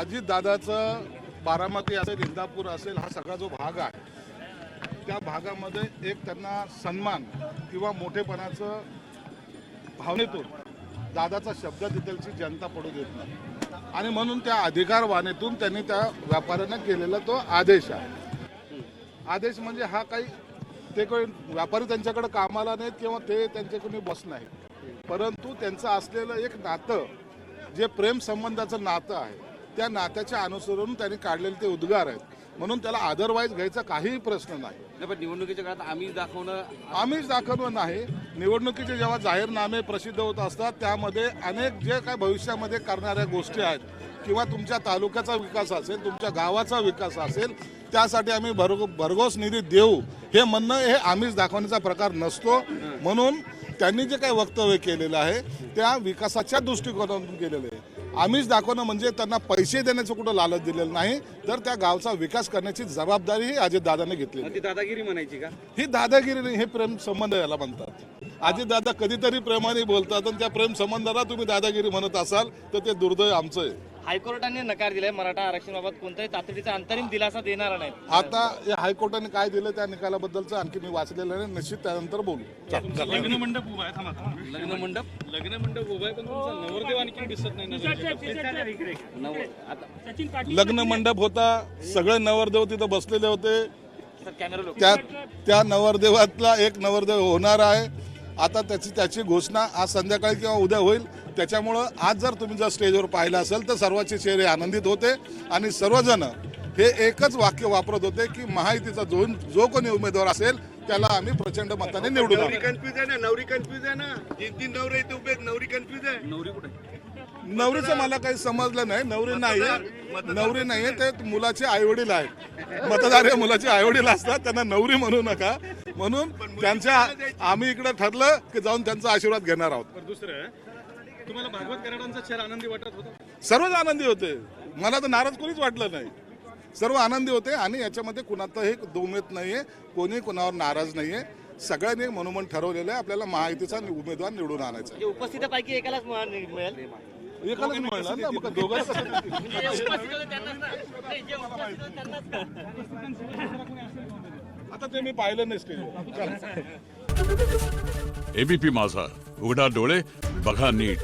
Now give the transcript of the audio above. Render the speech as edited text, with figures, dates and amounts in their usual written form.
अजितदादाचं बारामती असेल, इंदापूर असेल, हा सगळा जो भाग आहे त्या भागामध्ये एक त्यांना सन्मान किंवा मोठेपणाचं भावनेतून दादाचा शब्द तिथलची जनता पडू देत नाही आणि म्हणून त्या अधिकारवाणीतून त्यांनी त्या व्यापाऱ्यांना केलेला तो आदेश आहे. आदेश म्हणजे हा काही ते काही व्यापारी त्यांच्याकडे कामाला नाहीत किंवा ते त्यांच्याकडे बस नाही, परंतु त्यांचं असलेलं एक नातं जे प्रेम संबंधाचं नातं आहे त्या नात्याच्या अनुसरून त्यांनी काढलेले ते उद्गार आहेत. म्हणून त्याला अदरवाईज घ्यायचा काहीही प्रश्न नाही. पण निवडणुकीच्या काळात आम्हीच दाखवणं नाही. निवडणुकीचे जेव्हा जाहीरनामे प्रसिद्ध होत असतात त्यामध्ये अनेक जे काय भविष्यामध्ये करणाऱ्या गोष्टी आहेत किंवा तुमच्या तालुक्याचा विकास असेल, तुमच्या गावाचा विकास असेल, त्यासाठी आम्ही भरघोस निधी देऊ हे म्हणणं हे आम्हीच दाखवण्याचा प्रकार नसतो. म्हणून त्यांनी जे काही वक्तव्य केलेलं आहे त्या विकासाच्या दृष्टिकोनातून केलेलं आहे. आम्हीच दाखवणं म्हणजे त्यांना पैसे देण्याचं कुठं लालच दिलेलं नाही, तर त्या गावचा विकास करण्याची जबाबदारी ही अजितदादाने घेतली. दादागिरी म्हणायची का? ही दादागिरी नाही, हे प्रेम संबंध याला म्हणतात. अजितदादा कधीतरी प्रेमाने बोलतात आणि त्या प्रेम संबंधाला तुम्ही दादागिरी म्हणत असाल तर ते दुर्दैव आमचं आहे. हायकोर्टाने नकार दिलाय मराठा आरक्षणाबाबत कोणत्याही तातडीचा अंतरिम दिलासा देणार नाही. आता या हायकोर्टाने काय दिलं त्या निकालाबद्दलचं आणखी मी वाचलेलं नाही, निश्चित त्यानंतर बोलू. लग्न मंडप उभा आहे, लग्न मंडप उभा आहे, पण तुमचा नवरदेव आणखी दिसत नाही. लग्न मंडप होता, सगळे नवरदेव तिथं बसलेले होते. कॅमेरा त्या नवरदेवातला एक नवरदेव होणार आहे. आता त्याची घोषणा आज संध्याकाळी किंवा उद्या होईल. त्याच्यामुळं आज जर स्टेजवर पाहिलं असेल तर सर्वांचे चेहरे आनंदित होते आणि सर्वजण हे एकच वाक्य वापरत होते की महायुतीचा जो कोणी उमेदवार असेल त्याला आम्ही प्रचंड मताने निवडून आणू. नवरी कन्फ्यूज आहे ना. तीन नवरे इथे उभे, नवरी कन्फ्यूज आहे. नवरी कुठे? नवरीचं मला काही समजलं नाही. नवरी नाहीये, ते मुलाचे आईवडील आहेत. मतदार हे मुलाचे आईवडील असतात, त्यांना नवरी म्हणू नका. म्हणून त्यांच्या आम्ही इकडे ठरलं की जाऊन त्यांचा आशीर्वाद घेणार आहोत. दुसरं तुम्हाला भागवत कराडांचा चेहरा आनंदी वाटत होता? सर्वच आनंदी होते. मला तर नाराज कोणीच वाटलं नाही. सर्व आनंदी होते आणि याच्यामध्ये कुणातही दुमत नाहीये, कोणी कुणावर नाराज नाहीये. सगळ्यांनी मनोमन ठरवलेलं आहे आपल्याला महायुतीचा उमेदवार निवडून आणायचा. उपस्थितांपैकी एकालाच मिळेल. एकालाच मिळणार ना, मग दोघांना आता ते मी पाहिलं नाही स्टेजवर. एबीपी माझा, उघडा डोळे बघा नीट.